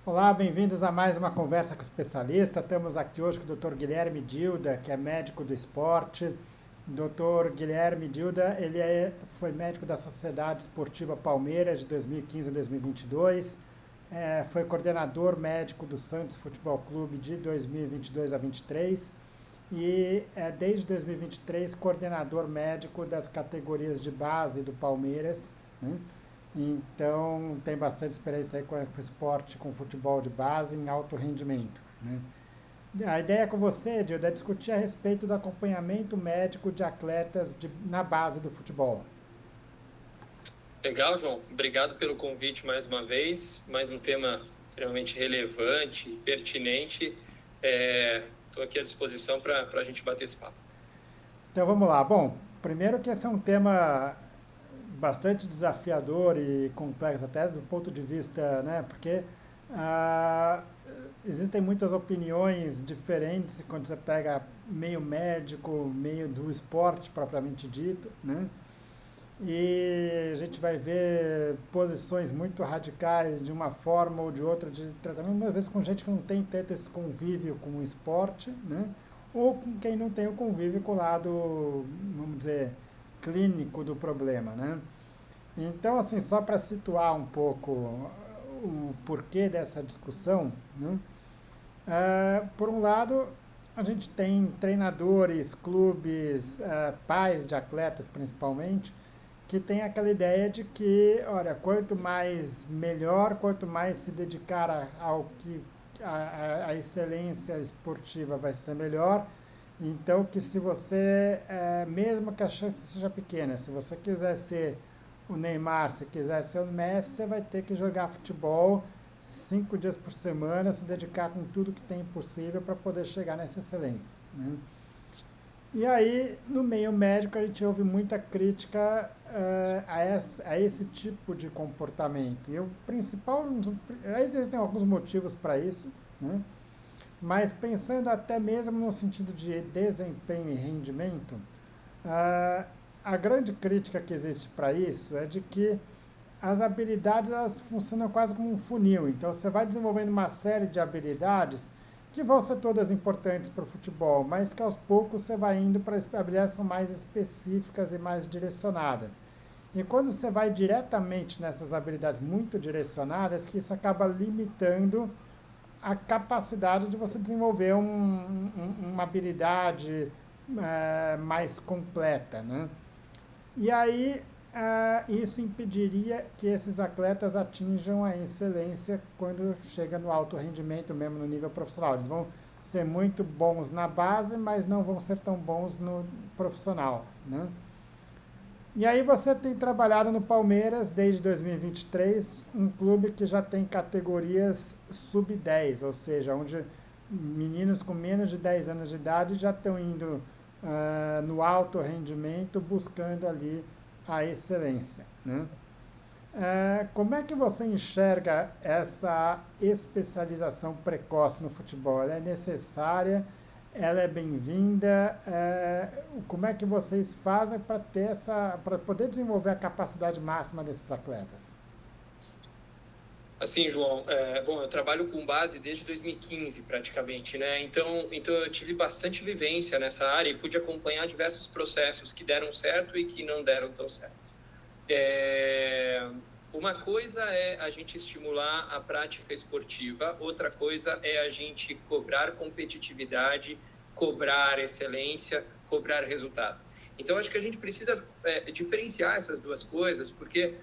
Olá, bem-vindos a mais uma conversa com o especialista. Estamos aqui hoje com o Dr. Guilherme Dilda, que é médico do esporte. Dr. Guilherme Dilda, foi médico da Sociedade Esportiva Palmeiras de 2015 a 2022, foi coordenador médico do Santos Futebol Clube de 2022 a 23 e desde 2023 coordenador médico das categorias de base do Palmeiras, né? Então, tem bastante experiência aí com o esporte, com futebol de base em alto rendimento, né? A ideia com você, Dilda, é discutir a respeito do acompanhamento médico de atletas na base do futebol. Legal, João. Obrigado pelo convite mais uma vez. Mais um tema extremamente relevante, pertinente. Estou aqui à disposição para a gente bater esse papo. Então, vamos lá. Bom, primeiro que esse é um tema bastante desafiador e complexo, até do ponto de vista, né? Porque ah, existem muitas opiniões diferentes quando você pega meio médico, meio do esporte propriamente dito, né? E a gente vai ver posições muito radicais de uma forma ou de outra de tratamento, às vezes com gente que não tem tanto esse convívio com o esporte, né? Ou com quem não tem o convívio com o lado, vamos dizer, clínico do problema, né? Então, assim, só para situar um pouco o porquê dessa discussão, né? Por um lado, a gente tem treinadores, clubes, pais de atletas principalmente, que tem aquela ideia de que, olha, quanto mais melhor, quanto mais se dedicar ao que a excelência esportiva vai ser melhor. Então, que se você, mesmo que a chance seja pequena, se você quiser ser o Neymar, se quiser ser o Messi, você vai ter que jogar futebol 5 dias por semana, se dedicar com tudo que tem possível para poder chegar nessa excelência, né? E aí, no meio médico, a gente ouve muita crítica a esse tipo de comportamento. E o principal, existem alguns motivos para isso, né? Mas pensando até mesmo no sentido de desempenho e rendimento, a grande crítica que existe para isso é de que as habilidades elas funcionam quase como um funil. Então você vai desenvolvendo uma série de habilidades que vão ser todas importantes para o futebol, mas que aos poucos você vai indo para habilidades que são mais específicas e mais direcionadas. E quando você vai diretamente nessas habilidades muito direcionadas, que isso acaba limitando a capacidade de você desenvolver uma habilidade mais completa, né? E aí, isso impediria que esses atletas atinjam a excelência quando chega no alto rendimento, mesmo no nível profissional. Eles vão ser muito bons na base, mas não vão ser tão bons no profissional, né? E aí você tem trabalhado no Palmeiras desde 2023, um clube que já tem categorias sub-10, ou seja, onde meninos com menos de 10 anos de idade já estão indo no alto rendimento, buscando ali a excelência, né? Como é que você enxerga essa especialização precoce no futebol? Ela é necessária? Ela é bem-vinda? Como é que vocês fazem para poder desenvolver a capacidade máxima desses atletas? Assim, João, bom, eu trabalho com base desde 2015, praticamente, né? Então eu tive bastante vivência nessa área e pude acompanhar diversos processos que deram certo e que não deram tão certo. Uma coisa é a gente estimular a prática esportiva, outra coisa é a gente cobrar competitividade, cobrar excelência, cobrar resultado. Então, acho que a gente precisa diferenciar essas duas coisas, porque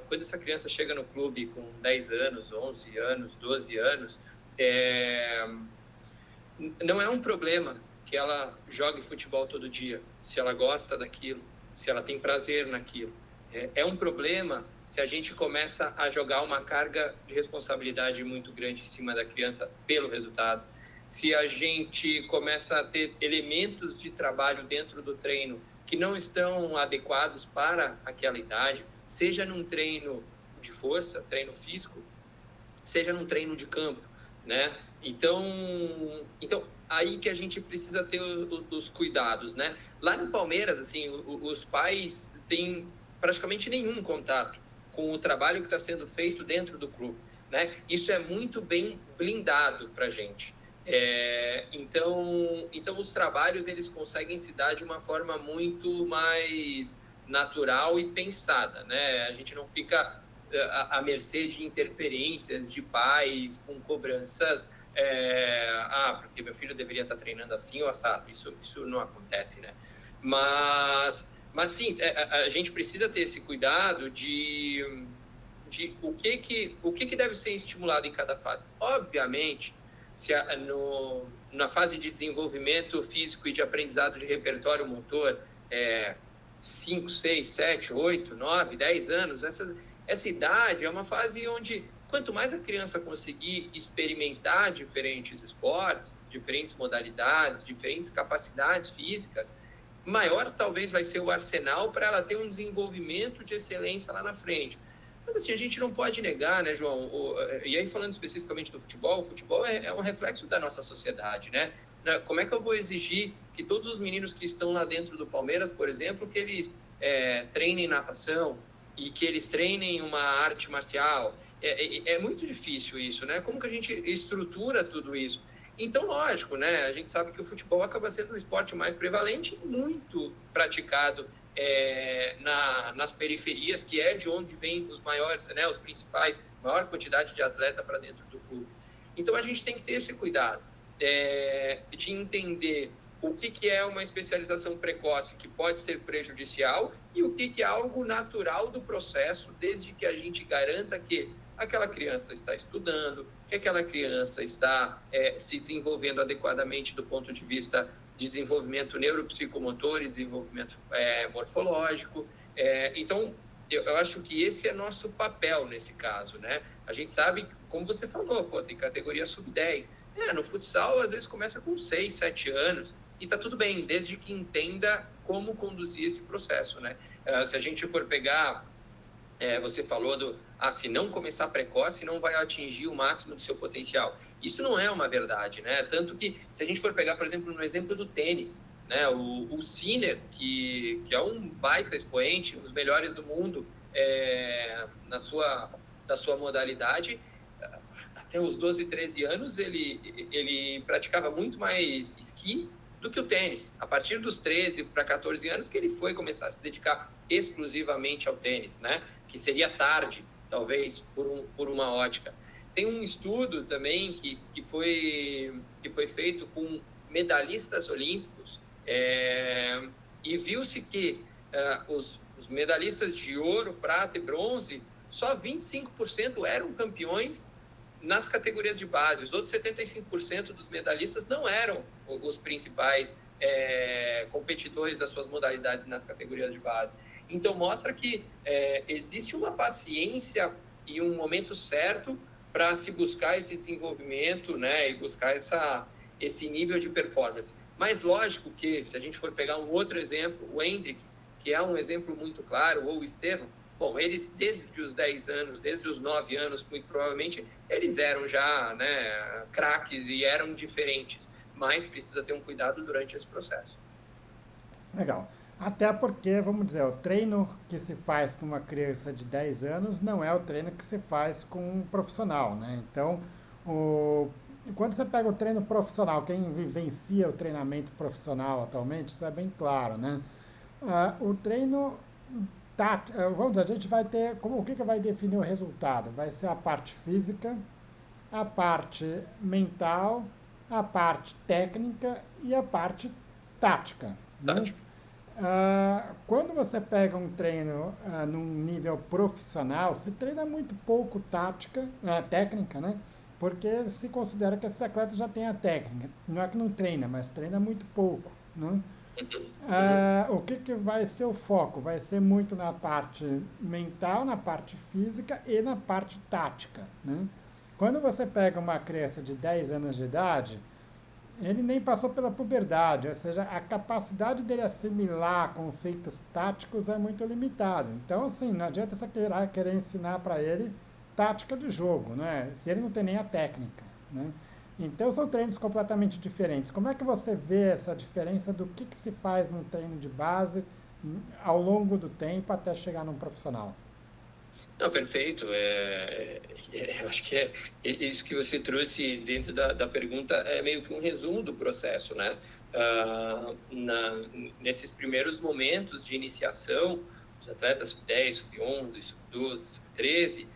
quando essa criança chega no clube com 10 anos, 11 anos, 12 anos, não é um problema que ela jogue futebol todo dia, se ela gosta daquilo, se ela tem prazer naquilo. É um problema se a gente começa a jogar uma carga de responsabilidade muito grande em cima da criança pelo resultado. Se a gente começa a ter elementos de trabalho dentro do treino que não estão adequados para aquela idade, seja num treino de força, treino físico, seja num treino de campo, né? Então aí que a gente precisa ter os cuidados, né? Lá no Palmeiras, assim, os pais têm praticamente nenhum contato com o trabalho que está sendo feito dentro do clube. né? Isso é muito bem blindado para a gente. Então, os trabalhos eles conseguem se dar de uma forma muito mais natural e pensada, né? A gente não fica à mercê de interferências de pais com cobranças. Porque meu filho deveria estar treinando assim ou assado. Isso não acontece, né? Mas sim, a gente precisa ter esse cuidado de o que deve ser estimulado em cada fase. Obviamente, se na fase de desenvolvimento físico e de aprendizado de repertório motor, 5, 6, 7, 8, 9, 10 anos, essa idade é uma fase onde, quanto mais a criança conseguir experimentar diferentes esportes, diferentes modalidades, diferentes capacidades físicas, maior talvez vai ser o arsenal para ela ter um desenvolvimento de excelência lá na frente. Mas assim, a gente não pode negar, né, João? E aí falando especificamente do futebol, o futebol é um reflexo da nossa sociedade, né? Como é que eu vou exigir que todos os meninos que estão lá dentro do Palmeiras, por exemplo, que eles treinem natação e que eles treinem uma arte marcial? É muito difícil isso, né? Como que a gente estrutura tudo isso? Então, lógico, né? A gente sabe que o futebol acaba sendo o esporte mais prevalente e muito praticado nas periferias, que é de onde vem os maiores, né, os principais, maior quantidade de atleta para dentro do clube. Então, a gente tem que ter esse cuidado de entender o que é uma especialização precoce que pode ser prejudicial e o que é algo natural do processo, desde que a gente garanta que aquela criança está estudando, que aquela criança está se desenvolvendo adequadamente do ponto de vista de desenvolvimento neuropsicomotor e desenvolvimento morfológico. Então, eu acho que esse é nosso papel nesse caso, né? A gente sabe, como você falou, tem categoria sub-10. No futsal, às vezes, começa com 6, 7 anos e tá tudo bem, desde que entenda como conduzir esse processo, né? Se a gente for pegar... você falou se não começar precoce, não vai atingir o máximo do seu potencial. Isso não é uma verdade, né? Tanto que, se a gente for pegar, por exemplo, no exemplo do tênis, né? O Sinner, que é um baita expoente, um dos melhores do mundo da sua modalidade, até os 12, 13 anos, ele praticava muito mais esqui do que o tênis. A partir dos 13 para 14 anos que ele foi começar a se dedicar exclusivamente ao tênis, né? Que seria tarde, talvez, por uma ótica. Tem um estudo também que foi feito com medalhistas olímpicos e viu-se que os medalhistas de ouro, prata e bronze, só 25% eram campeões nas categorias de base. Os outros 75% dos medalhistas não eram os principais competidores das suas modalidades nas categorias de base. Então, mostra que existe uma paciência e um momento certo para se buscar esse desenvolvimento, né, e buscar esse nível de performance. Mas, lógico que, se a gente for pegar um outro exemplo, o Hendrick, que é um exemplo muito claro, ou o Estevam, bom, eles desde os 10 anos, desde os 9 anos, muito provavelmente, eles eram já, né, craques e eram diferentes, mas precisa ter um cuidado durante esse processo. Legal. Até porque, vamos dizer, o treino que se faz com uma criança de 10 anos não é o treino que se faz com um profissional, né? Então, quando você pega o treino profissional, quem vivencia o treinamento profissional atualmente, isso é bem claro, né? O treino vamos dizer, a gente vai ter, o que vai definir o resultado? Vai ser a parte física, a parte mental, a parte técnica e a parte tática. Né? Quando você pega um treino num nível profissional, se treina muito pouco técnica, né? Porque se considera que esse atleta já tem a técnica. Não é que não treina, mas treina muito pouco. Né? O que vai ser o foco? Vai ser muito na parte mental, na parte física e na parte tática. Né? Quando você pega uma criança de 10 anos de idade, ele nem passou pela puberdade, ou seja, a capacidade dele assimilar conceitos táticos é muito limitada. Então, assim, não adianta você querer ensinar para ele tática de jogo, né? Se ele não tem nem a técnica. Né? Então, são treinos completamente diferentes. Como é que você vê essa diferença do que se faz num treino de base ao longo do tempo até chegar num profissional? Não, perfeito. Eu acho que isso que você trouxe dentro da pergunta é meio que um resumo do processo, né? Nesses primeiros momentos de iniciação, os atletas sub-10, sub-11, sub-12, sub-13,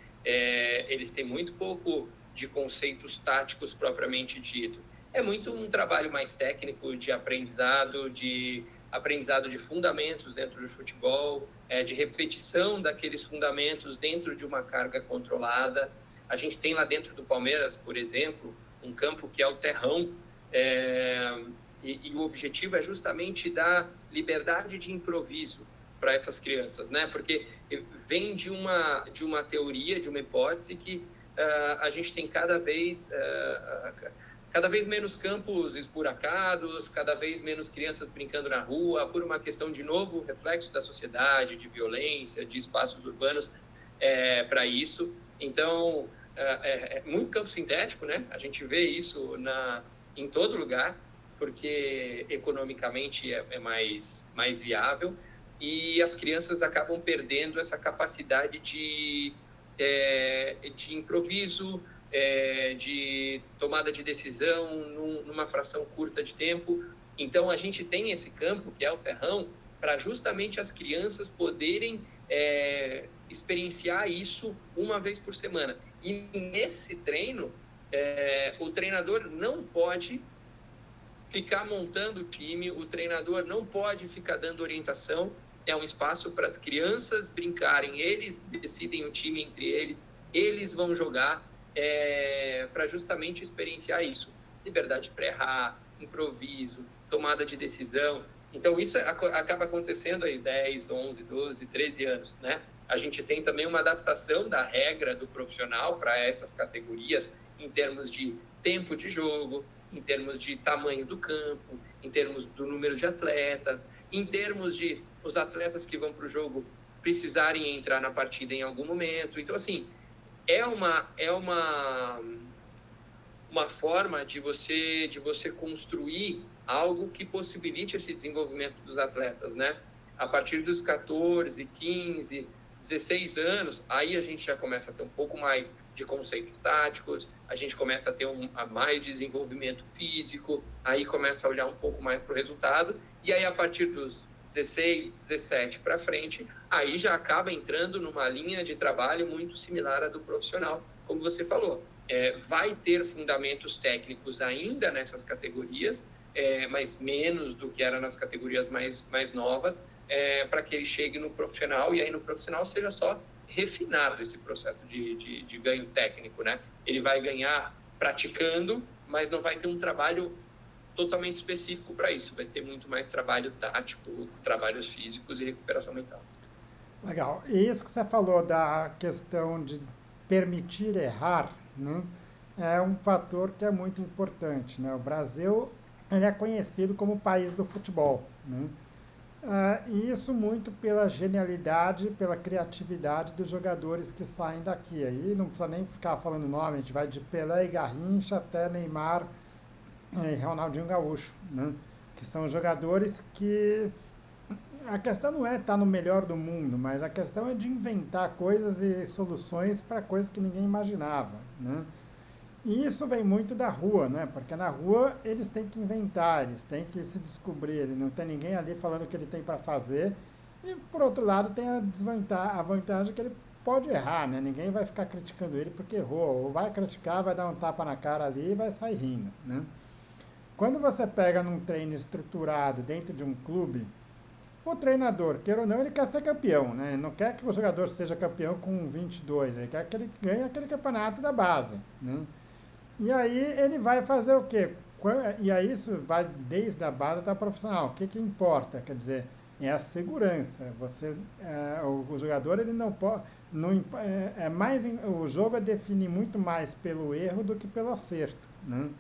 eles têm muito pouco de conceitos táticos propriamente dito. É muito um trabalho mais técnico de aprendizado de fundamentos dentro do futebol, de repetição daqueles fundamentos dentro de uma carga controlada. A gente tem lá dentro do Palmeiras, por exemplo, um campo que é o terrão, e o objetivo é justamente dar liberdade de improviso para essas crianças, né? Porque vem de uma teoria, de uma hipótese que a gente tem cada vez menos campos esburacados, cada vez menos crianças brincando na rua, por uma questão, de novo, reflexo da sociedade, de violência, de espaços urbanos para isso. Então, muito campo sintético, né? A gente vê isso em todo lugar, porque economicamente é mais viável, e as crianças acabam perdendo essa capacidade de improviso, de tomada de decisão numa fração curta de tempo. Então, a gente tem esse campo, que é o terrão, para justamente as crianças poderem experienciar isso uma vez por semana. E nesse treino, o treinador não pode ficar montando o time, o treinador não pode ficar dando orientação. É um espaço para as crianças brincarem, eles decidem o time entre eles, eles vão jogar, para justamente experienciar isso. Liberdade para errar, improviso, tomada de decisão. Então, isso acaba acontecendo aí 10, 11, 12, 13 anos, né? A gente tem também uma adaptação da regra do profissional para essas categorias, em termos de tempo de jogo, em termos de tamanho do campo, em termos do número de atletas, em termos de os atletas que vão para o jogo precisarem entrar na partida em algum momento. Então, assim, é uma forma de você construir algo que possibilite esse desenvolvimento dos atletas, né? A partir dos 14, 15, 16 anos, aí a gente já começa a ter um pouco mais de conceitos táticos, a gente começa a ter mais desenvolvimento físico, aí começa a olhar um pouco mais para o resultado, e aí a partir dos 16, 17 para frente, aí já acaba entrando numa linha de trabalho muito similar à do profissional, como você falou. Vai ter fundamentos técnicos ainda nessas categorias, mas menos do que era nas categorias mais novas, para que ele chegue no profissional, e aí no profissional seja só refinado esse processo de ganho técnico, né? Ele vai ganhar praticando, mas não vai ter um trabalho totalmente específico para isso, vai ter muito mais trabalho tático, trabalhos físicos e recuperação mental. Legal. E isso que você falou da questão de permitir errar, né, é um fator que é muito importante, né? O Brasil, ele é conhecido como o país do futebol, né? E isso muito pela genialidade, pela criatividade dos jogadores que saem daqui. Aí não precisa nem ficar falando nome, a gente vai de Pelé e Garrincha até Neymar e Ronaldinho Gaúcho, né? Que são jogadores que... A questão não é estar no melhor do mundo, mas a questão é de inventar coisas e soluções para coisas que ninguém imaginava, né? E isso vem muito da rua, né? Porque na rua eles têm que inventar, eles têm que se descobrir, não tem ninguém ali falando o que ele tem para fazer. E por outro lado tem a vantagem que ele pode errar, né? Ninguém vai ficar criticando ele porque errou, ou vai criticar, vai dar um tapa na cara ali e vai sair rindo, né? Quando você pega num treino estruturado dentro de um clube, o treinador, queira ou não, ele quer ser campeão, né? Ele não quer que o jogador seja campeão com 22, ele quer que ele ganhe aquele campeonato da base, né? E aí ele vai fazer o quê? E aí isso vai desde a base até a profissional. O que importa? Quer dizer, é a segurança. O jogador, ele não pode... o jogo define muito mais pelo erro do que pelo acerto, né?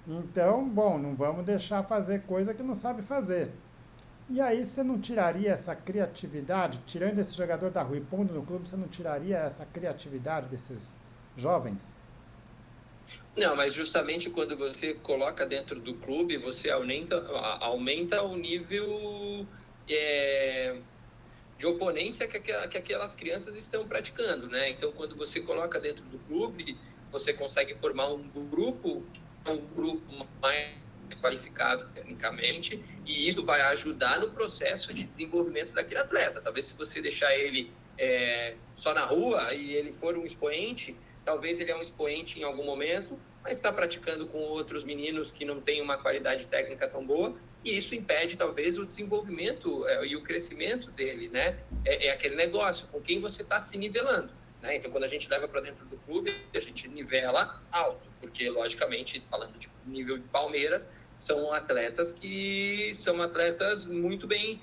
Então, bom, não vamos deixar fazer coisa que não sabe fazer. E aí você não tiraria essa criatividade, tirando esse jogador da rua e pondo no clube, você não tiraria essa criatividade desses jovens? Não, mas justamente quando você coloca dentro do clube, você aumenta o nível de oponência que aquelas crianças estão praticando, né? Então, quando você coloca dentro do clube, você consegue formar um grupo mais qualificado tecnicamente, e isso vai ajudar no processo de desenvolvimento daquele atleta. Talvez se você deixar ele só na rua e ele for um expoente, talvez ele é um expoente em algum momento, mas está praticando com outros meninos que não têm uma qualidade técnica tão boa, e isso impede talvez o desenvolvimento e o crescimento dele, né? É aquele negócio, com quem você está se nivelando. Né? Então, quando a gente leva para dentro do clube, a gente nivela alto, porque, logicamente, falando de nível de Palmeiras, são atletas que são atletas muito bem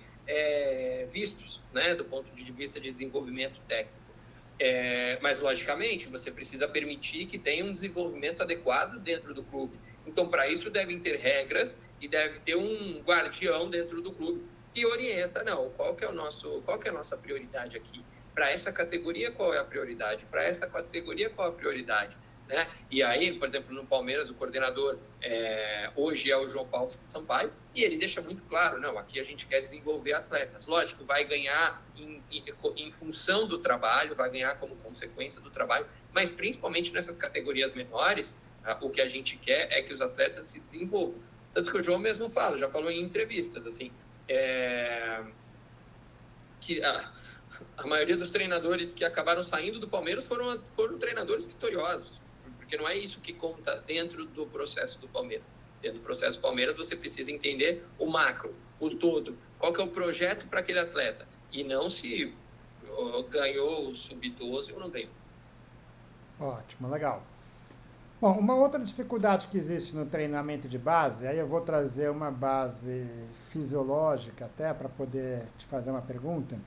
vistos, né? Do ponto de vista de desenvolvimento técnico. Mas, logicamente, você precisa permitir que tenha um desenvolvimento adequado dentro do clube. Então, para isso, devem ter regras e deve ter um guardião dentro do clube que orienta, não, qual que é a nossa prioridade aqui? Para essa categoria, qual é a prioridade? Para essa categoria, qual é a prioridade? Né? E aí, por exemplo, no Palmeiras, o coordenador hoje é o João Paulo Sampaio, e ele deixa muito claro, não, aqui a gente quer desenvolver atletas. Lógico, vai ganhar em função do trabalho, vai ganhar como consequência do trabalho, mas principalmente nessas categorias menores, o que a gente quer é que os atletas se desenvolvam. Tanto que o João mesmo fala, já falou em entrevistas, assim, que a maioria dos treinadores que acabaram saindo do Palmeiras foram treinadores vitoriosos, porque não é isso que conta dentro do processo do Palmeiras. Dentro do processo do Palmeiras, você precisa entender o macro, o todo, qual que é o projeto para aquele atleta, e não se ganhou o sub-12 ou não ganhou. Ótimo, legal. Bom, uma outra dificuldade que existe no treinamento de base, aí eu vou trazer uma base fisiológica até para poder te fazer uma pergunta,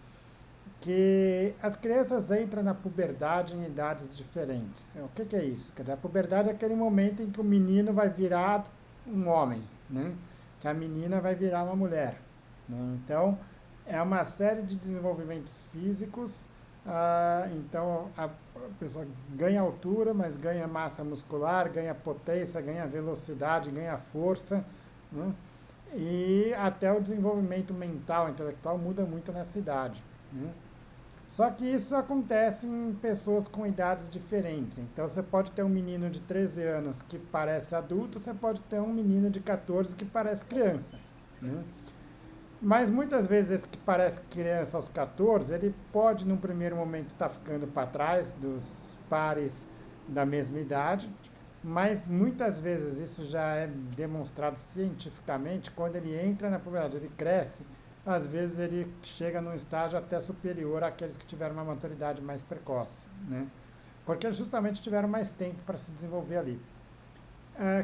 que as crianças entram na puberdade em idades diferentes. O que é isso? Quer dizer, a puberdade é aquele momento em que o menino vai virar um homem, né? Que a menina vai virar uma mulher, né? Então, é uma série de desenvolvimentos físicos. Então, a pessoa ganha altura, mas ganha massa muscular, ganha potência, ganha velocidade, ganha força, né? E até o desenvolvimento mental, intelectual muda muito nessa idade, né? Só que isso acontece em pessoas com idades diferentes. Então, você pode ter um menino de 13 anos que parece adulto, você pode ter um menino de 14 que parece criança, né? Mas muitas vezes esse que parece criança aos 14, ele pode, num primeiro momento, estar ficando para trás dos pares da mesma idade, mas muitas vezes isso já é demonstrado cientificamente. Quando ele entra na puberdade, ele cresce, às vezes ele chega num estágio até superior àqueles que tiveram uma maturidade mais precoce, né? Porque justamente tiveram mais tempo para se desenvolver ali.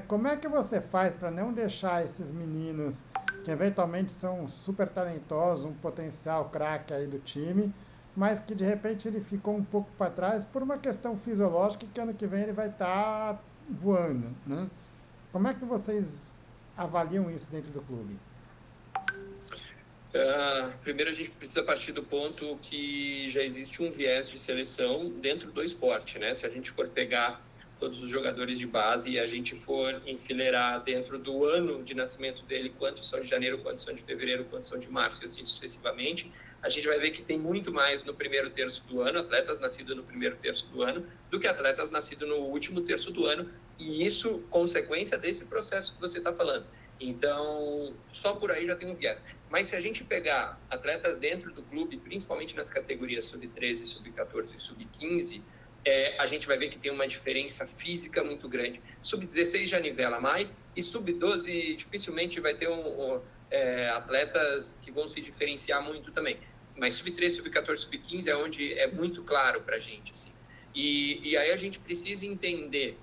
Como é que você faz para não deixar esses meninos que eventualmente são super talentosos, um potencial craque aí do time, mas que de repente ele ficou um pouco para trás por uma questão fisiológica, que ano que vem ele vai estar voando, né? Como é que vocês avaliam isso dentro do clube? Primeiro a gente precisa partir do ponto que já existe um viés de seleção dentro do esporte, né? Se a gente for pegar todos os jogadores de base e a gente for enfileirar dentro do ano de nascimento dele, quantos são de janeiro, quantos são de fevereiro, quantos são de março e assim sucessivamente, a gente vai ver que tem muito mais no primeiro terço do ano, atletas nascidos no primeiro terço do ano, do que atletas nascidos no último terço do ano, e isso consequência desse processo que você está falando. Então, só por aí já tem um viés. Mas se a gente pegar atletas dentro do clube, principalmente nas categorias sub-13, sub-14 e sub-15, a gente vai ver que tem uma diferença física muito grande. Sub-16 já nivela mais, e sub-12 dificilmente vai ter atletas que vão se diferenciar muito também. Mas sub-13, sub-14, sub-15 é onde é muito claro para a gente, assim. E aí a gente precisa entender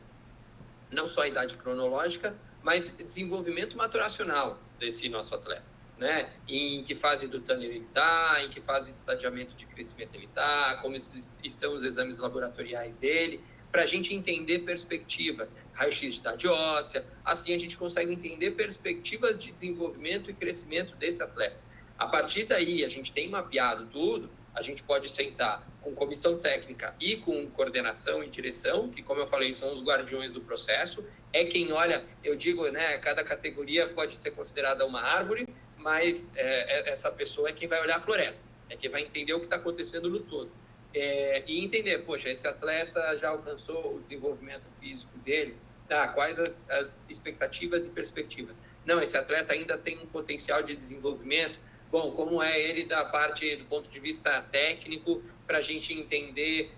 não só a idade cronológica, mas desenvolvimento maturacional desse nosso atleta, né? Em que fase do Tanner ele está, em que fase de estadiamento de crescimento ele está, como estão os exames laboratoriais dele, para a gente entender perspectivas, raio-x de idade óssea, assim a gente consegue entender perspectivas de desenvolvimento e crescimento desse atleta. A partir daí, a gente tem mapeado tudo, a gente pode sentar com comissão técnica e com coordenação e direção, que, como eu falei, são os guardiões do processo, é quem olha, eu digo, né, cada categoria pode ser considerada uma árvore, mas essa pessoa é quem vai olhar a floresta. é que vai entender o que está acontecendo no todo. E entender, poxa, esse atleta já alcançou o desenvolvimento físico dele, tá? Quais as expectativas e perspectivas? Não, esse atleta ainda tem um potencial de desenvolvimento. Bom, como é ele da parte do ponto de vista técnico, para a gente entender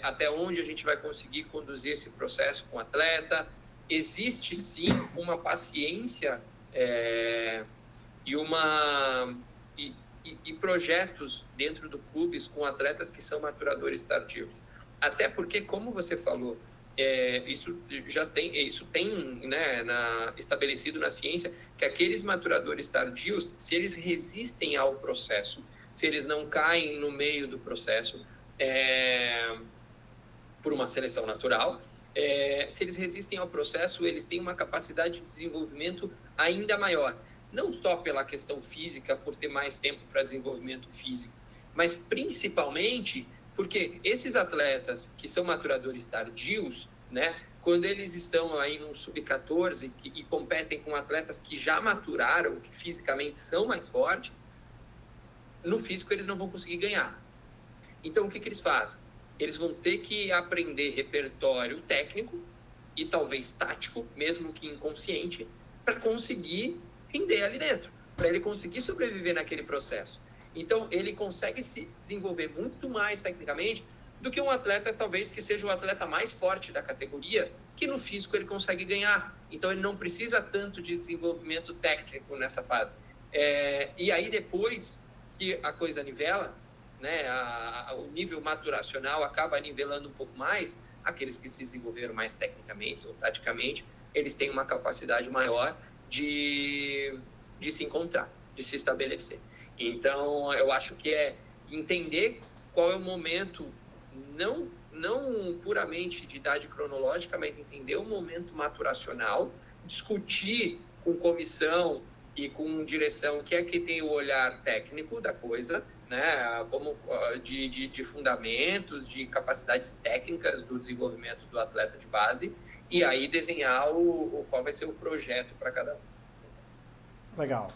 até onde a gente vai conseguir conduzir esse processo com o atleta. Existe sim uma paciência e projetos dentro do clubes com atletas que são maturadores tardios. Até porque, como você falou, isso tem né, estabelecido na ciência que aqueles maturadores tardios, se eles resistem ao processo, se eles não caem no meio do processo por uma seleção natural, se eles resistem ao processo, eles têm uma capacidade de desenvolvimento ainda maior. Não só pela questão física, por ter mais tempo para desenvolvimento físico, mas principalmente porque esses atletas que são maturadores tardios, né, quando eles estão aí no sub-14 e competem com atletas que já maturaram, que fisicamente são mais fortes, no físico eles não vão conseguir ganhar. Então, o que eles fazem? Eles vão ter que aprender repertório técnico e talvez tático, mesmo que inconsciente, para conseguir render ali dentro, para ele conseguir sobreviver naquele processo. Então, ele consegue se desenvolver muito mais tecnicamente do que um atleta, talvez, que seja o atleta mais forte da categoria, que no físico ele consegue ganhar. Então, ele não precisa tanto de desenvolvimento técnico nessa fase. E aí, depois que a coisa nivela, né, o nível maturacional acaba nivelando um pouco mais, aqueles que se desenvolveram mais tecnicamente ou taticamente, eles têm uma capacidade maior de se encontrar, de se estabelecer. Então, eu acho que é entender qual é o momento, não puramente de idade cronológica, mas entender o momento maturacional, discutir com comissão e com direção que é que tem o olhar técnico da coisa, né, como de fundamentos, de capacidades técnicas do desenvolvimento do atleta de base, e aí desenhar qual vai ser o projeto para cada um. Legal.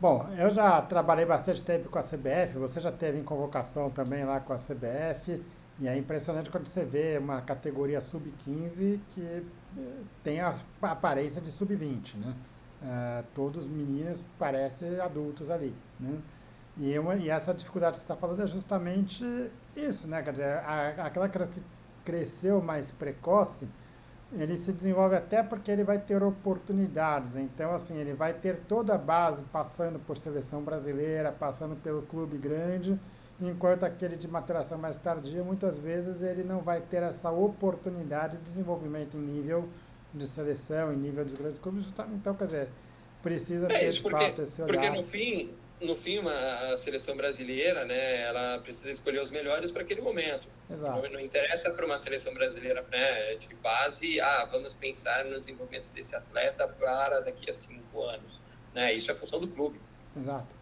Bom, eu já trabalhei bastante tempo com a CBF, você já teve em convocação também lá com a CBF, e é impressionante quando você vê uma categoria sub-15 que tem a aparência de sub-20, né? Todos os meninos parecem adultos ali, né? E essa dificuldade que você está falando é justamente isso, né? Quer dizer, aquela criança que cresceu mais precoce, ele se desenvolve até porque ele vai ter oportunidades. Então, assim, ele vai ter toda a base passando por seleção brasileira, passando pelo clube grande, enquanto aquele de maturação mais tardia, muitas vezes ele não vai ter essa oportunidade de desenvolvimento em nível de seleção, em nível dos grandes clubes. Então, quer dizer, precisa ter de fato esse olhar. Porque no fim, a seleção brasileira, né, ela precisa escolher os melhores para aquele momento. Exato. Não interessa para uma seleção brasileira, né, de base, vamos pensar no desenvolvimento desse atleta para daqui a 5 anos. Né? Isso é função do clube. Exato.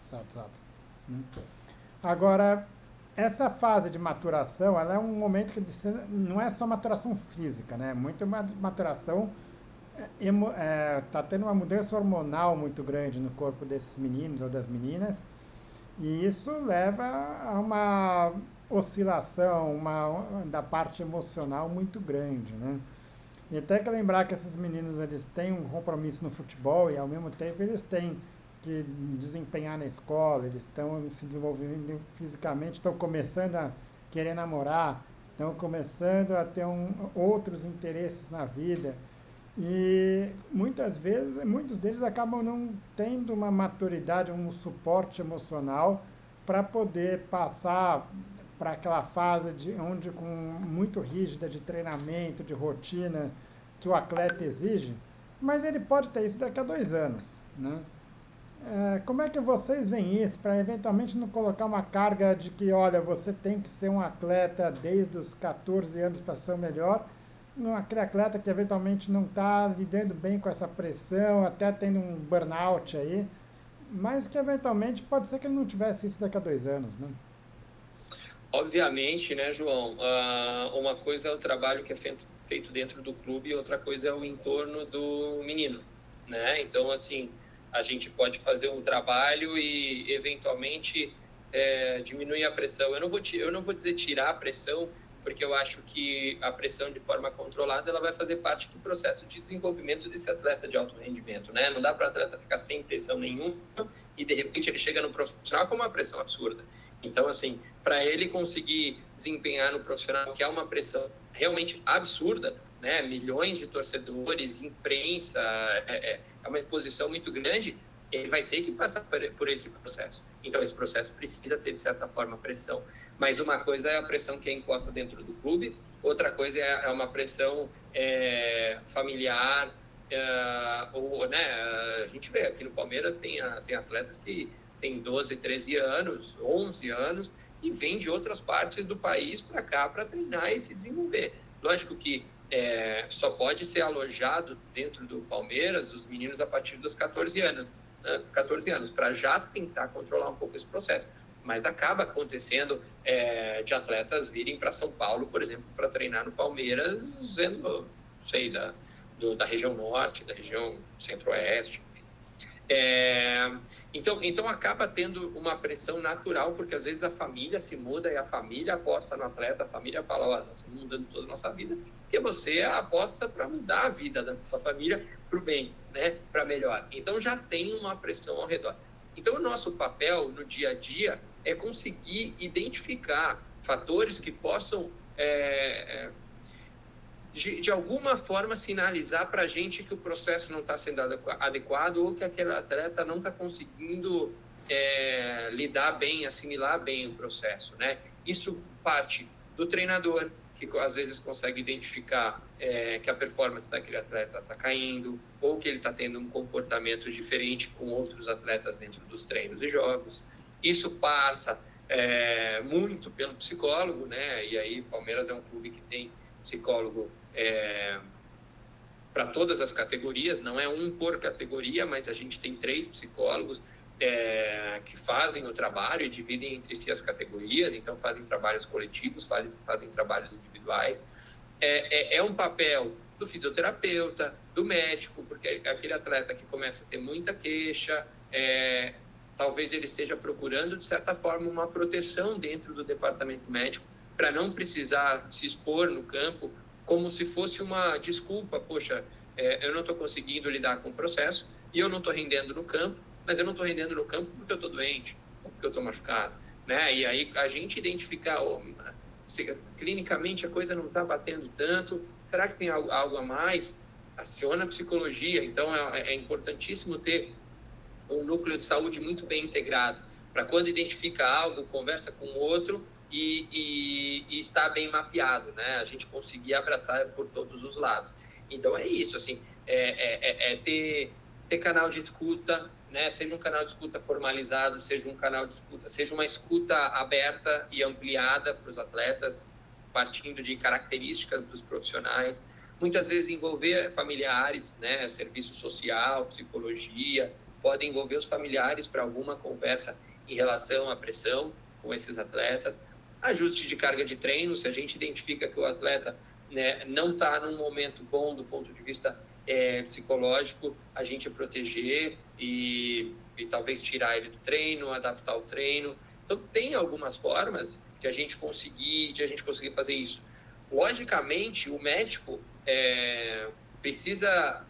Agora, essa fase de maturação, ela é um momento que não é só maturação física, né? Muito maturação, tá tendo uma mudança hormonal muito grande no corpo desses meninos ou das meninas, e isso leva a uma oscilação da parte emocional muito grande, né? E até que lembrar que esses meninos, eles têm um compromisso no futebol e ao mesmo tempo eles têm que desempenhar na escola, eles estão se desenvolvendo fisicamente, estão começando a querer namorar, estão começando a ter outros interesses na vida. E muitas vezes, muitos deles acabam não tendo uma maturidade, um suporte emocional para poder passar para aquela fase onde com muito rígida de treinamento, de rotina que o atleta exige, mas ele pode ter isso daqui a 2 anos, né? Como é que vocês veem isso para eventualmente não colocar uma carga de que, olha, você tem que ser um atleta desde os 14 anos para ser o melhor, aquele atleta que eventualmente não está lidando bem com essa pressão, até tendo um burnout aí, mas que eventualmente pode ser que ele não tivesse isso daqui a 2 anos, né? Obviamente, né, João, uma coisa é o trabalho que é feito dentro do clube e outra coisa é o entorno do menino, né? Então, assim, a gente pode fazer um trabalho e, eventualmente, diminuir a pressão. Eu não vou dizer tirar a pressão, porque eu acho que a pressão de forma controlada ela vai fazer parte do processo de desenvolvimento desse atleta de alto rendimento, né? Não dá para o atleta ficar sem pressão nenhuma e de repente ele chega no profissional com uma pressão absurda. Então, assim, para ele conseguir desempenhar no profissional, que é uma pressão realmente absurda, né? Milhões de torcedores, imprensa, é uma exposição muito grande, ele vai ter que passar por esse processo. Então, esse processo precisa ter, de certa forma, pressão. Mas uma coisa é a pressão que é imposta dentro do clube, outra coisa é uma pressão familiar, ou, né, a gente vê aqui no Palmeiras tem atletas que têm 12, 13 anos, 11 anos, e vêm de outras partes do país para cá para treinar e se desenvolver. Lógico que só pode ser alojado dentro do Palmeiras os meninos a partir dos 14 anos, para já tentar controlar um pouco esse processo. Mas acaba acontecendo de atletas virem para São Paulo, por exemplo, para treinar no Palmeiras, sendo, sei, da região norte, da região centro-oeste, enfim. Então acaba tendo uma pressão natural, porque às vezes a família se muda e a família aposta no atleta, a família fala, ó, nós estamos mudando toda a nossa vida, porque você aposta para mudar a vida da nossa família para o bem, né? Para melhor. Então já tem uma pressão ao redor. Então o nosso papel no dia a dia é conseguir identificar fatores que possam de alguma forma sinalizar para a gente que o processo não está sendo adequado ou que aquele atleta não está conseguindo lidar bem, assimilar bem o processo, né? Isso parte do treinador, que às vezes consegue identificar que a performance daquele atleta está caindo ou que ele está tendo um comportamento diferente com outros atletas dentro dos treinos e jogos. Isso passa muito pelo psicólogo, né? E aí o Palmeiras é um clube que tem psicólogo para todas as categorias, não é um por categoria, mas a gente tem 3 psicólogos que fazem o trabalho e dividem entre si as categorias, então fazem trabalhos coletivos, fazem trabalhos individuais. É um papel do fisioterapeuta, do médico, porque aquele atleta que começa a ter muita queixa, talvez ele esteja procurando, de certa forma, uma proteção dentro do departamento médico, para não precisar se expor no campo como se fosse uma desculpa, poxa, eu não estou conseguindo lidar com o processo e eu não estou rendendo no campo, mas eu não estou rendendo no campo porque eu estou doente, ou porque eu estou machucado, né? E aí a gente identificar, se clinicamente a coisa não está batendo tanto, será que tem algo a mais? Aciona a psicologia, então é importantíssimo ter um núcleo de saúde muito bem integrado, para quando identifica algo, conversa com o outro e está bem mapeado, né? A gente conseguir abraçar por todos os lados. Então é isso, assim, ter canal de escuta, né? Seja um canal de escuta formalizado, seja um canal de escuta, seja uma escuta aberta e ampliada para os atletas, partindo de características dos profissionais. Muitas vezes envolver familiares, né? Serviço social, psicologia, podem envolver os familiares para alguma conversa em relação à pressão com esses atletas. Ajuste de carga de treino, se a gente identifica que o atleta, né, não está num momento bom do ponto de vista psicológico, a gente proteger e talvez tirar ele do treino, adaptar o treino. Então, tem algumas formas de a gente conseguir fazer isso. Logicamente, o médico precisa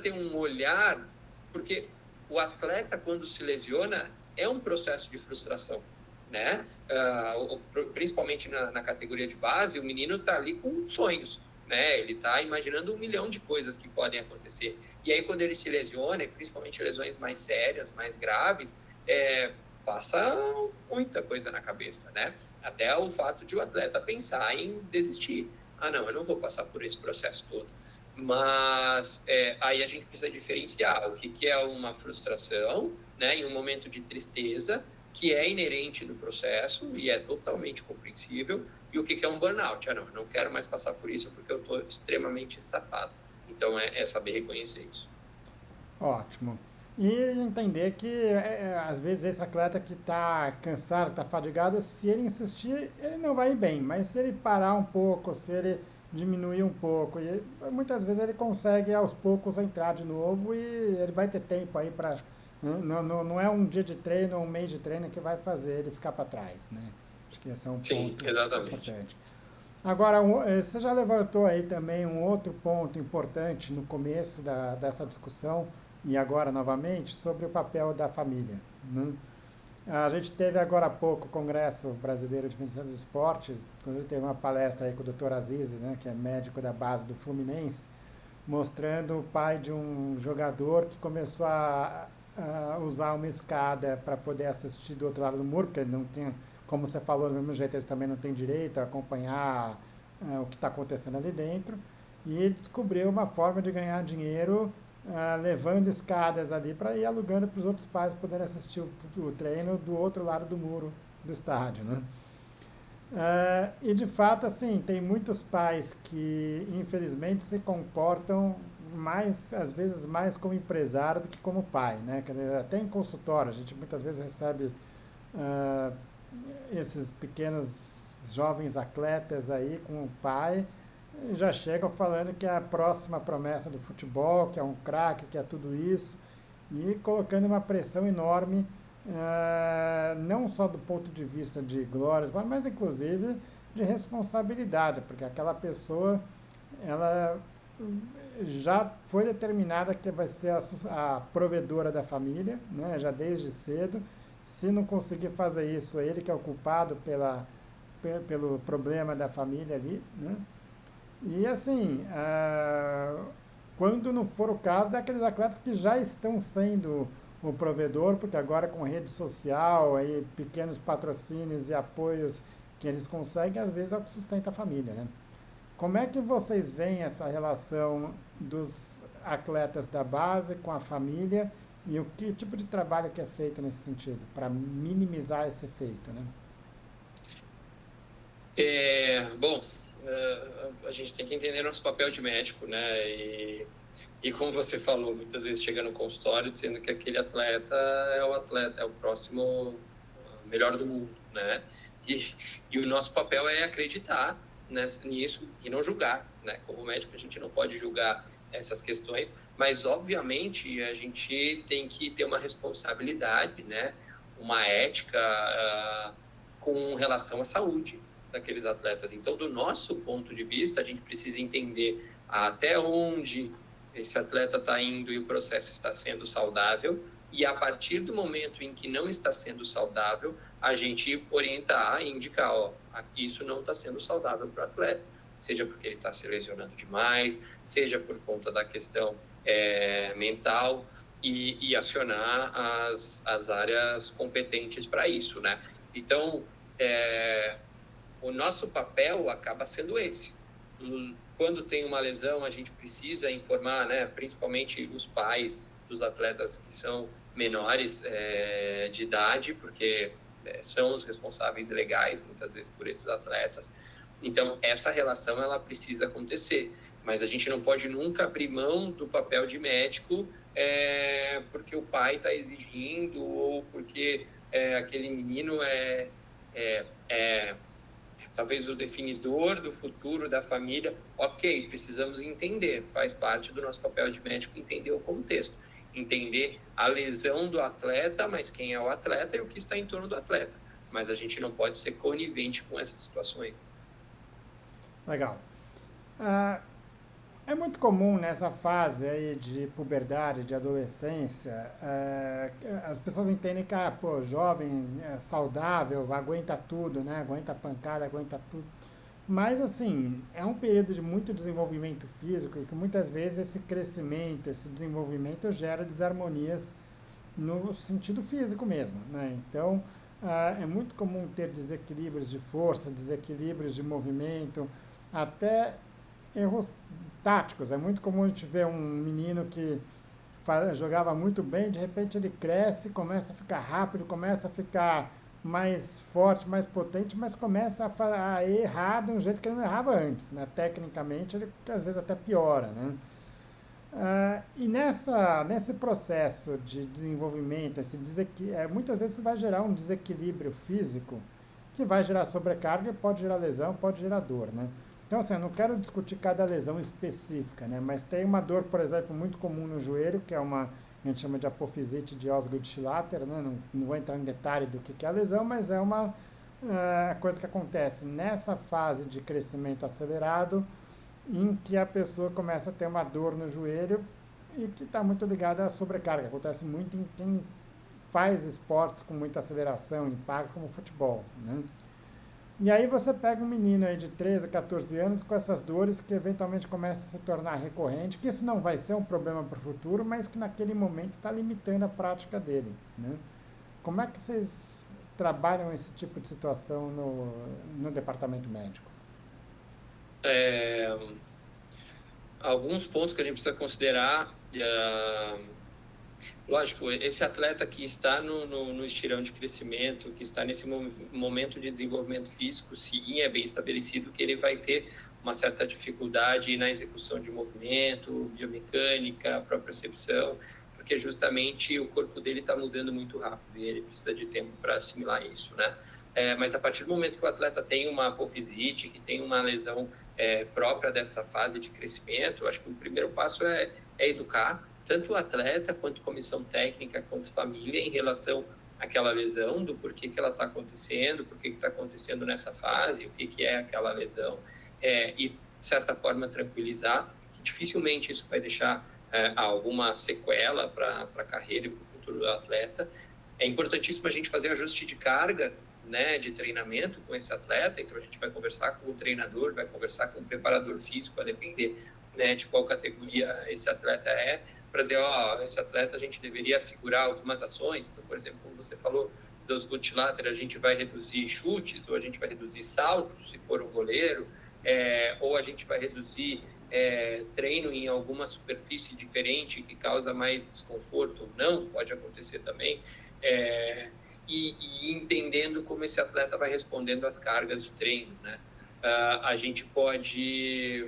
ter um olhar, porque o atleta, quando se lesiona, é um processo de frustração, né? Principalmente na categoria de base, o menino está ali com sonhos, né? Ele está imaginando 1 milhão de coisas que podem acontecer. E aí, quando ele se lesiona, principalmente lesões mais sérias, mais graves, passa muita coisa na cabeça, né? Até o fato de o atleta pensar em desistir. Ah, não, eu não vou passar por esse processo todo. Mas aí a gente precisa diferenciar o que é uma frustração, né, em um momento de tristeza, que é inerente do processo e é totalmente compreensível, e o que é um burnout. Ah, não, eu não quero mais passar por isso porque eu estou extremamente estafado. Então, é saber reconhecer isso. Ótimo. E entender que, às vezes, esse atleta que está cansado, está fadigado, se ele insistir, ele não vai ir bem. Mas se ele parar um pouco, se ele diminuir um pouco, muitas vezes ele consegue, aos poucos, entrar de novo e ele vai ter tempo aí para Não é um dia de treino ou um mês de treino que vai fazer ele ficar para trás, né? Acho que esse é um Sim, ponto exatamente. importante. Agora, você já levantou aí também um outro ponto importante no começo dessa discussão, e agora novamente, sobre o papel da família, né? A gente teve agora há pouco o Congresso Brasileiro de Medicina do Esporte, inclusive teve uma palestra aí com o Dr. Aziz, né, que é médico da base do Fluminense, mostrando o pai de um jogador que começou a usar uma escada para poder assistir do outro lado do muro, porque ele não tinha, como você falou, do mesmo jeito, eles também não têm direito a acompanhar o que está acontecendo ali dentro, e ele descobriu uma forma de ganhar dinheiro levando escadas ali para ir alugando para os outros pais poderem assistir o treino do outro lado do muro do estádio, né? E de fato, assim, tem muitos pais que infelizmente se comportam mais, às vezes, mais como empresário do que como pai, né? Quer dizer, até em consultório, a gente muitas vezes recebe ah, esses pequenos jovens atletas aí com o pai, já chegam falando que é a próxima promessa do futebol, que é um craque, que é tudo isso, e colocando uma pressão enorme, não só do ponto de vista de glórias, mas inclusive de responsabilidade, porque aquela pessoa, ela já foi determinada que vai ser a provedora da família, né, já desde cedo. Se não conseguir fazer isso, é ele que é o culpado pelo problema da família ali, né? E assim, quando não for o caso, daqueles atletas que já estão sendo o provedor, porque agora com rede social, aí, pequenos patrocínios e apoios que eles conseguem, às vezes é o que sustenta a família, né? Como é que vocês veem essa relação dos atletas da base com a família e o que tipo de trabalho que é feito nesse sentido, para minimizar esse efeito, né? Bom, a gente tem que entender nosso papel de médico, né? E como você falou, muitas vezes chega no consultório dizendo que aquele atleta, é o próximo melhor do mundo, né? E o nosso papel é acreditar nisso e não julgar, né? Como médico, a gente não pode julgar essas questões, mas obviamente a gente tem que ter uma responsabilidade, né? Uma ética com relação à saúde daqueles atletas. Então, do nosso ponto de vista, a gente precisa entender até onde esse atleta está indo e o processo está sendo saudável, e a partir do momento em que não está sendo saudável, a gente orientar e indicar, ó, isso não está sendo saudável para o atleta, seja porque ele está se lesionando demais, seja por conta da questão mental, e acionar as áreas competentes para isso, né? Então, o nosso papel acaba sendo esse. Quando tem uma lesão, a gente precisa informar, né, principalmente os pais dos atletas que são menores de idade, porque são os responsáveis legais, muitas vezes, por esses atletas. Então, essa relação, ela precisa acontecer. Mas a gente não pode nunca abrir mão do papel de médico porque o pai está exigindo ou porque aquele menino é talvez o definidor do futuro da família. Ok, precisamos entender, faz parte do nosso papel de médico entender o contexto, entender a lesão do atleta, mas quem é o atleta e o que está em torno do atleta. Mas a gente não pode ser conivente com essas situações. Legal. Ah, É muito comum nessa fase aí de puberdade, de adolescência, as pessoas entendem que, pô, jovem, saudável, aguenta tudo, né? Aguenta pancada, aguenta tudo. Mas, assim, é um período de muito desenvolvimento físico e que muitas vezes esse crescimento, esse desenvolvimento gera desarmonias no sentido físico mesmo, né? Então, é muito comum ter desequilíbrios de força, desequilíbrios de movimento, até erros táticos. É muito comum a gente ver um menino que jogava muito bem, de repente ele cresce, começa a ficar rápido, começa a ficar mais forte, mais potente, mas começa a errar de um jeito que ele não errava antes, né? Tecnicamente ele às vezes até piora, né? E nesse processo de desenvolvimento, muitas vezes vai gerar um desequilíbrio físico que vai gerar sobrecarga, pode gerar lesão, pode gerar dor, né? Então, assim, eu não quero discutir cada lesão específica, né? Mas tem uma dor, por exemplo, muito comum no joelho, que é uma a gente chama de apofisite de Osgood-Schlatter, né? Não vou entrar em detalhe do que é a lesão, mas é uma coisa que acontece nessa fase de crescimento acelerado, em que a pessoa começa a ter uma dor no joelho e que está muito ligada à sobrecarga. Acontece muito em quem faz esportes com muita aceleração, impacto, como o futebol, né? E aí você pega um menino aí de 13, 14 anos com essas dores que eventualmente começa a se tornar recorrente, que isso não vai ser um problema para o futuro, mas que naquele momento está limitando a prática dele, né? Como é que vocês trabalham esse tipo de situação no departamento médico? É, alguns pontos que a gente precisa considerar. Lógico, esse atleta que está no estirão de crescimento, que está nesse momento de desenvolvimento físico, sim, é bem estabelecido que ele vai ter uma certa dificuldade na execução de movimento, biomecânica, propriocepção, porque justamente o corpo dele está mudando muito rápido e ele precisa de tempo para assimilar isso, né? Mas a partir do momento que o atleta tem uma apofisite, que tem uma lesão própria dessa fase de crescimento, eu acho que o primeiro passo é educar tanto o atleta, quanto comissão técnica, quanto família, em relação àquela lesão, do porquê que ela está acontecendo, por que está acontecendo nessa fase, o que é aquela lesão, e, de certa forma, tranquilizar, que dificilmente isso vai deixar alguma sequela para a carreira e para o futuro do atleta. É importantíssimo a gente fazer ajuste de carga, né, de treinamento com esse atleta, então a gente vai conversar com o treinador, vai conversar com o preparador físico, a depender, né, de qual categoria esse atleta é, para dizer, esse atleta a gente deveria segurar algumas ações. Então, por exemplo, como você falou dos Osgood-Schlatter, a gente vai reduzir chutes, ou a gente vai reduzir saltos, se for um goleiro, ou a gente vai reduzir treino em alguma superfície diferente que causa mais desconforto ou não, pode acontecer também, e entendendo como esse atleta vai respondendo às cargas de treino, né? A gente pode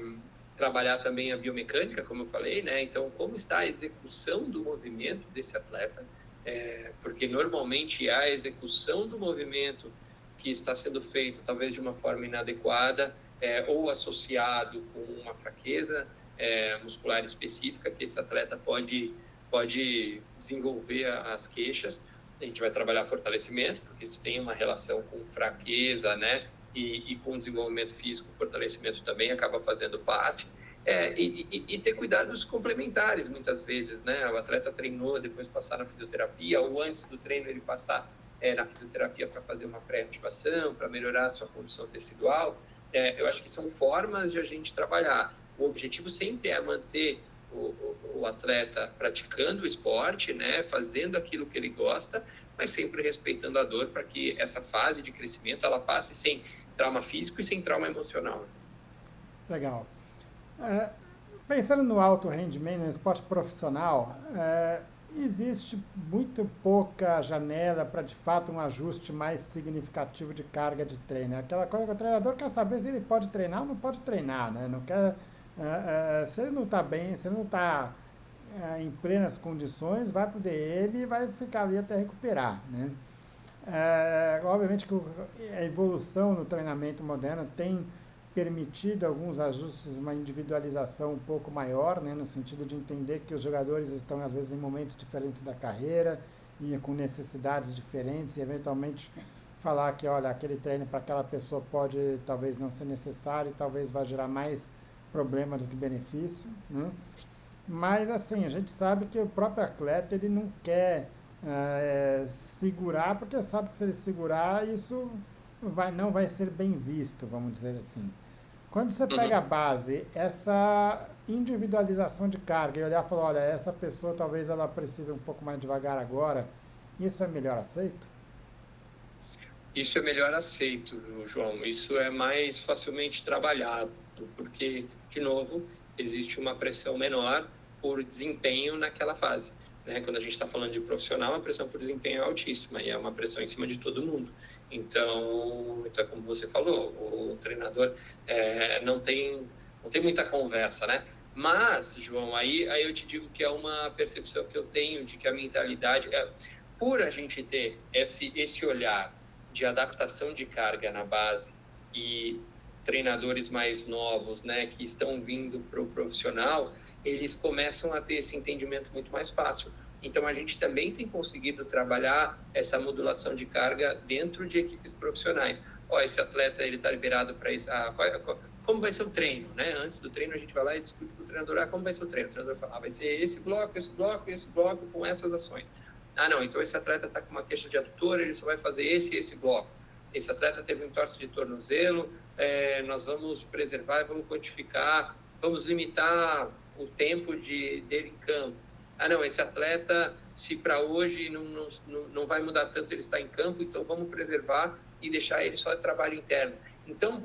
trabalhar também a biomecânica, como eu falei, né? Então, como está a execução do movimento desse atleta, porque normalmente a execução do movimento que está sendo feito, talvez de uma forma inadequada, ou associado com uma fraqueza muscular específica, que esse atleta pode desenvolver as queixas. A gente vai trabalhar fortalecimento, porque isso tem uma relação com fraqueza, né? E com o desenvolvimento físico, o fortalecimento também acaba fazendo parte. E ter cuidados complementares, muitas vezes, né? O atleta treinou, depois passar na fisioterapia, ou antes do treino ele passar na fisioterapia para fazer uma pré-ativação, para melhorar a sua condição tecidual. Eu acho que são formas de a gente trabalhar. O objetivo sempre é manter o atleta praticando o esporte, né? Fazendo aquilo que ele gosta, mas sempre respeitando a dor para que essa fase de crescimento ela passe sem trauma físico e sem trauma emocional. Legal. Pensando no alto rendimento, no esporte profissional, existe muito pouca janela para, de fato, um ajuste mais significativo de carga de treino. Aquela coisa que o treinador quer saber se ele pode treinar ou não pode treinar, né? Não quer, se ele não está bem, se ele não está em plenas condições, vai para o DM e vai ficar ali até recuperar, né? Obviamente que a evolução no treinamento moderno tem permitido alguns ajustes, uma individualização um pouco maior, né, no sentido de entender que os jogadores estão às vezes em momentos diferentes da carreira e com necessidades diferentes e eventualmente falar que, olha, aquele treino para aquela pessoa pode talvez não ser necessário e talvez vá gerar mais problema do que benefício, né? Mas assim, a gente sabe que o próprio atleta ele não quer segurar, porque sabe que se ele segurar isso não vai ser bem visto, vamos dizer assim. Quando você pega a base, essa individualização de carga e olhar e falar, olha, essa pessoa talvez ela precise um pouco mais devagar agora, isso é melhor aceito? Isso é melhor aceito, João. Isso é mais facilmente trabalhado, porque, de novo, existe uma pressão menor por desempenho naquela fase, né? Quando a gente está falando de profissional, a pressão por desempenho é altíssima e é uma pressão em cima de todo mundo. Então como você falou, o treinador não tem muita conversa, né? Mas, João, aí eu te digo que é uma percepção que eu tenho de que a mentalidade por a gente ter esse olhar de adaptação de carga na base e treinadores mais novos, né, que estão vindo para o profissional, eles começam a ter esse entendimento muito mais fácil. Então, a gente também tem conseguido trabalhar essa modulação de carga dentro de equipes profissionais. Esse atleta ele está liberado para isso. Como vai ser o treino, né? Antes do treino, a gente vai lá e discute com o treinador, como vai ser o treino? O treinador fala, vai ser esse bloco, com essas ações. Não, então esse atleta está com uma queixa de adutor, ele só vai fazer esse bloco. Esse atleta teve um entorse de tornozelo, nós vamos preservar, vamos quantificar, vamos limitar o tempo dele em campo. Não, esse atleta, se para hoje não vai mudar tanto, ele está em campo, então vamos preservar e deixar ele só de trabalho interno. Então,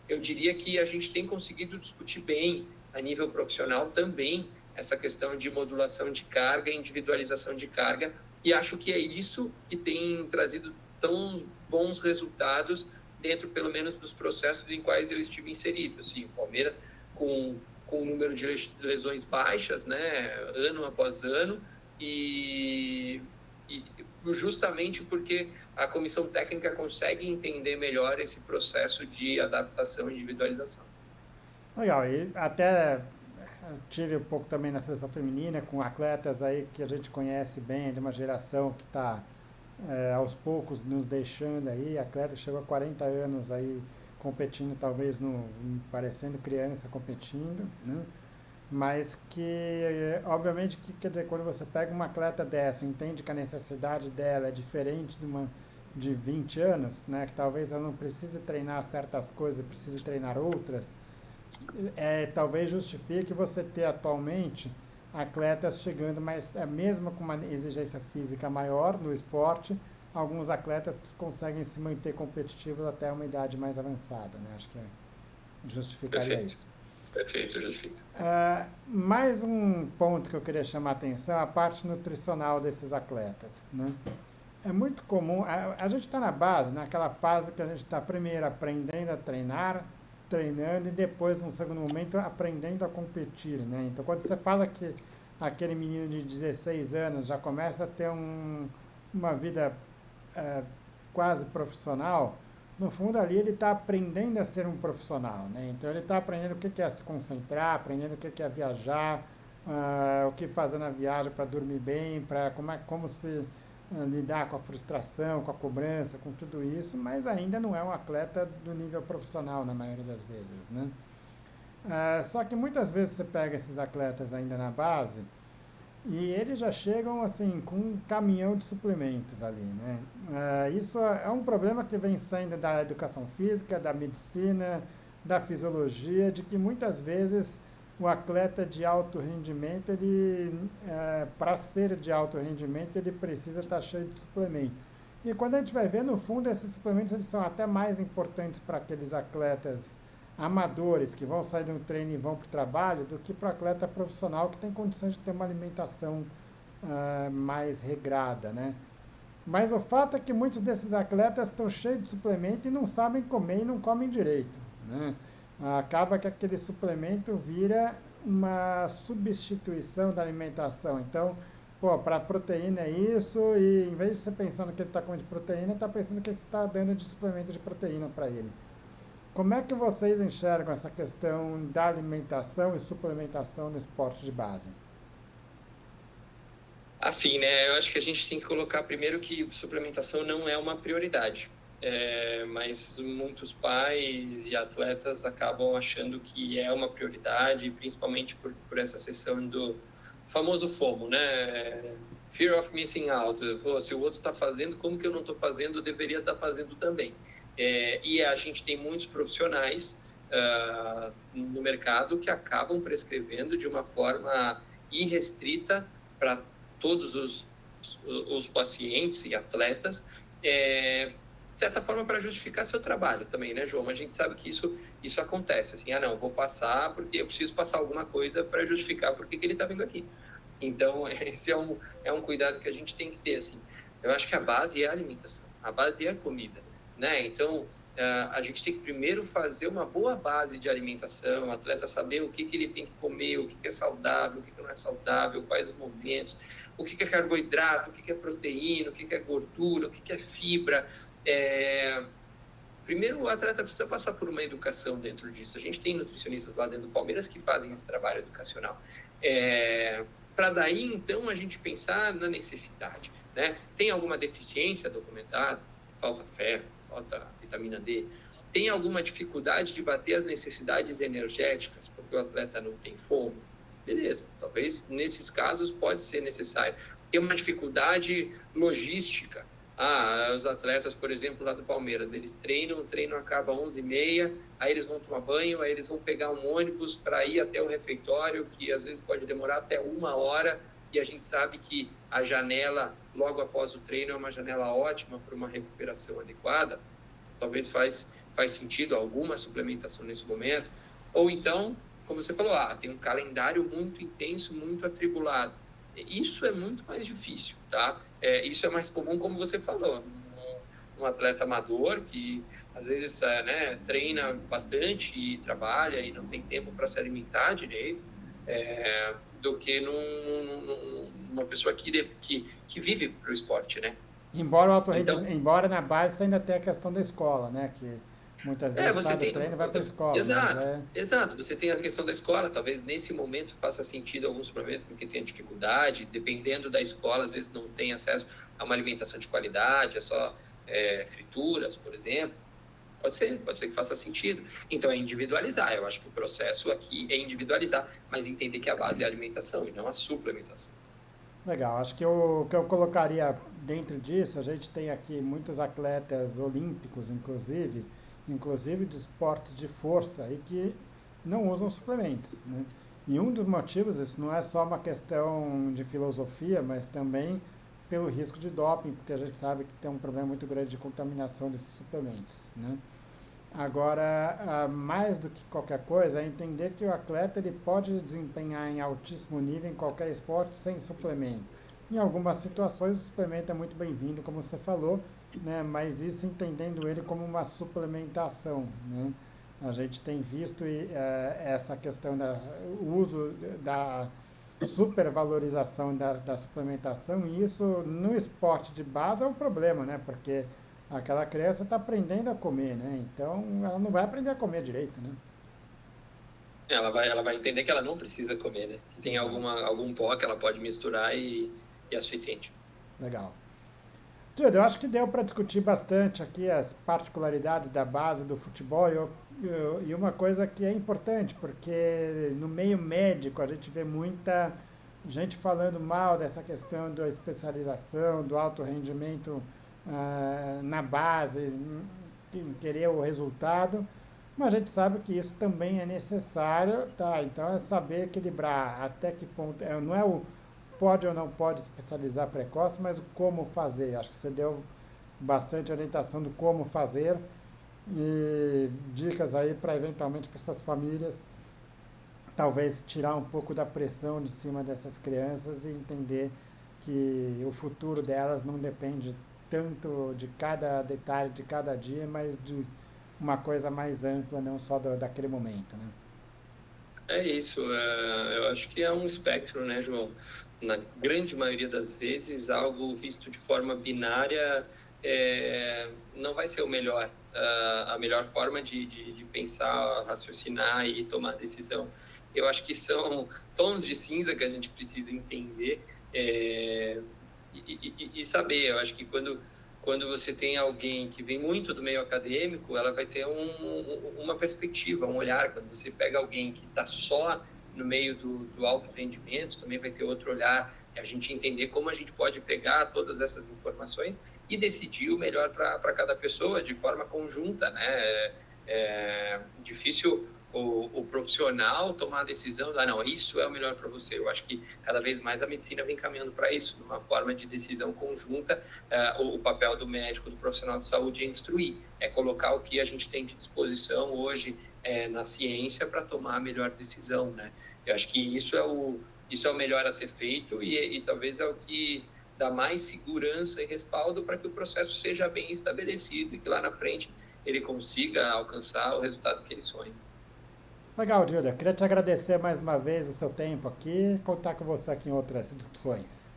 eu diria que a gente tem conseguido discutir bem, a nível profissional também, essa questão de modulação de carga, individualização de carga, e acho que é isso que tem trazido tão bons resultados dentro, pelo menos, dos processos em quais eu estive inserido. Assim, o Palmeiras, com o número de lesões baixas, né, ano após ano, e justamente porque a comissão técnica consegue entender melhor esse processo de adaptação e individualização. Legal, e até tive um pouco também na seleção feminina, com atletas aí que a gente conhece bem, de uma geração que está aos poucos nos deixando aí, atleta que chegou a 40 anos aí competindo, talvez parecendo criança competindo, né? Mas que, obviamente, quer dizer, quando você pega uma atleta dessa, entende que a necessidade dela é diferente de 20 anos, né? Que talvez ela não precise treinar certas coisas, precise treinar outras, talvez justifique você ter atualmente atletas chegando, mas mesmo com uma exigência física maior no esporte, alguns atletas que conseguem se manter competitivos até uma idade mais avançada, né? Acho que justificaria isso. Perfeito, justifica. Mais um ponto que eu queria chamar a atenção, a parte nutricional desses atletas, né? É muito comum, a gente está na base, naquela fase que a gente está primeiro aprendendo a treinar, treinando e depois, num segundo momento, aprendendo a competir, né? Então, quando você fala que aquele menino de 16 anos já começa a ter uma vida quase profissional, no fundo ali ele está aprendendo a ser um profissional, né? Então ele está aprendendo o que é se concentrar, aprendendo o que é viajar, o que fazer na viagem para dormir bem, como se lidar com a frustração, com a cobrança, com tudo isso, mas ainda não é um atleta do nível profissional na maioria das vezes, né? Só que muitas vezes você pega esses atletas ainda na base e eles já chegam assim com um caminhão de suplementos ali, né? Isso é um problema que vem saindo da educação física, da medicina, da fisiologia, de que muitas vezes o atleta de alto rendimento, para ser de alto rendimento, ele precisa estar cheio de suplemento. E quando a gente vai ver, no fundo, esses suplementos eles são até mais importantes para aqueles atletas amadores que vão sair de um treino e vão para o trabalho do que para o atleta profissional que tem condições de ter uma alimentação mais regrada, né? Mas o fato é que muitos desses atletas estão cheios de suplemento e não sabem comer e não comem direito, né? Acaba que aquele suplemento vira uma substituição da alimentação. Então, para proteína é isso, e em vez de você pensar no que ele está comendo de proteína, está pensando no que você está dando de suplemento de proteína para ele. Como é que vocês enxergam essa questão da alimentação e suplementação no esporte de base? Assim, né? Eu acho que a gente tem que colocar primeiro que suplementação não é uma prioridade. Mas muitos pais e atletas acabam achando que é uma prioridade, principalmente por essa seção do famoso FOMO, né? Fear of missing out. Se o outro está fazendo, como que eu não estou fazendo? Eu deveria estar fazendo também. E a gente tem muitos profissionais no mercado que acabam prescrevendo de uma forma irrestrita para todos os pacientes e atletas, de certa forma, para justificar seu trabalho também, né, João? A gente sabe que isso acontece, assim, não, vou passar porque eu preciso passar alguma coisa para justificar porque que ele está vindo aqui. Então, esse é um cuidado que a gente tem que ter, assim. Eu acho que a base é a alimentação, a base é a comida, né? Então, a gente tem que primeiro fazer uma boa base de alimentação, o atleta saber o que ele tem que comer, o que é saudável, o que não é saudável, quais os movimentos, o que é carboidrato, o que é proteína, o que é gordura, o que é fibra. Primeiro, o atleta precisa passar por uma educação dentro disso. A gente tem nutricionistas lá dentro do Palmeiras que fazem esse trabalho educacional. para daí, então, a gente pensar na necessidade, né? Tem alguma deficiência documentada? Falta ferro, falta vitamina D. Tem alguma dificuldade de bater as necessidades energéticas, porque o atleta não tem fome? Beleza, talvez nesses casos pode ser necessário. Tem uma dificuldade logística. Os atletas, por exemplo, lá do Palmeiras, eles treinam, o treino acaba às 11h30, aí eles vão tomar banho, aí eles vão pegar um ônibus para ir até o refeitório, que às vezes pode demorar até 1 hora, e a gente sabe que a janela, logo após o treino, é uma janela ótima para uma recuperação adequada. Talvez faz sentido alguma suplementação nesse momento. Ou então, como você falou, tem um calendário muito intenso, muito atribulado. Isso é muito mais difícil, tá? Isso é mais comum, como você falou, um atleta amador que às vezes treina bastante e trabalha e não tem tempo para se alimentar direito, do que numa pessoa que vive para o esporte, né? Embora na base você ainda tem a questão da escola, né? Que muitas vezes sai do treino e vai para a escola. Exato. Você tem a questão da escola, talvez nesse momento faça sentido algum suplemento, porque tem dificuldade, dependendo da escola, às vezes não tem acesso a uma alimentação de qualidade, é só frituras, por exemplo. Pode ser que faça sentido. Então, é individualizar. Eu acho que o processo aqui é individualizar, mas entender que a base é a alimentação e não a suplementação. Legal, acho que o que eu colocaria dentro disso, a gente tem aqui muitos atletas olímpicos, inclusive de esportes de força, e que não usam suplementos, né? E um dos motivos, isso não é só uma questão de filosofia, mas também pelo risco de doping, porque a gente sabe que tem um problema muito grande de contaminação desses suplementos, né? Agora, mais do que qualquer coisa, é entender que o atleta ele pode desempenhar em altíssimo nível em qualquer esporte sem suplemento. Em algumas situações, o suplemento é muito bem-vindo, como você falou, né? Mas isso entendendo ele como uma suplementação, né? A gente tem visto essa questão do uso da supervalorização da suplementação, e isso no esporte de base é um problema, né? Porque aquela criança está aprendendo a comer, né? Então, ela não vai aprender a comer direito, né? Ela vai entender que ela não precisa comer, né? Que tem algum pó que ela pode misturar e é suficiente. Legal. Duda, eu acho que deu para discutir bastante aqui as particularidades da base do futebol e uma coisa que é importante, porque no meio médico a gente vê muita gente falando mal dessa questão da especialização, do alto rendimento na base, em querer o resultado, mas a gente sabe que isso também é necessário, tá? Então é saber equilibrar até que ponto, não é o pode ou não pode especializar precoce, mas o como fazer. Acho que você deu bastante orientação do como fazer e dicas aí para eventualmente para essas famílias talvez tirar um pouco da pressão de cima dessas crianças e entender que o futuro delas não depende tanto de cada detalhe de cada dia, mas de uma coisa mais ampla, não só daquele momento, né? É isso, eu acho que é um espectro, né, João? Na grande maioria das vezes, algo visto de forma binária não vai ser o melhor, a melhor forma de pensar, raciocinar e tomar decisão. Eu acho que são tons de cinza que a gente precisa entender e saber. Eu acho que quando você tem alguém que vem muito do meio acadêmico, ela vai ter uma perspectiva, um olhar. Quando você pega alguém que está só no meio do alto rendimento, também vai ter outro olhar, e a gente entender como a gente pode pegar todas essas informações e decidir o melhor para cada pessoa de forma conjunta, né? É difícil o profissional tomar a decisão, não, isso é o melhor para você. Eu acho que cada vez mais a medicina vem caminhando para isso, numa forma de decisão conjunta. O papel do médico, do profissional de saúde é instruir, é colocar o que a gente tem de disposição hoje na ciência para tomar a melhor decisão, né? Eu acho que isso é o melhor a ser feito e talvez é o que dá mais segurança e respaldo para que o processo seja bem estabelecido e que lá na frente ele consiga alcançar o resultado que ele sonha. Legal, Dilda. Queria te agradecer mais uma vez o seu tempo aqui e contar com você aqui em outras discussões.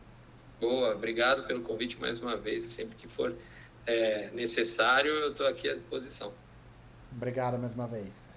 Boa, obrigado pelo convite mais uma vez e sempre que for necessário eu estou aqui à disposição. Obrigado mais uma vez.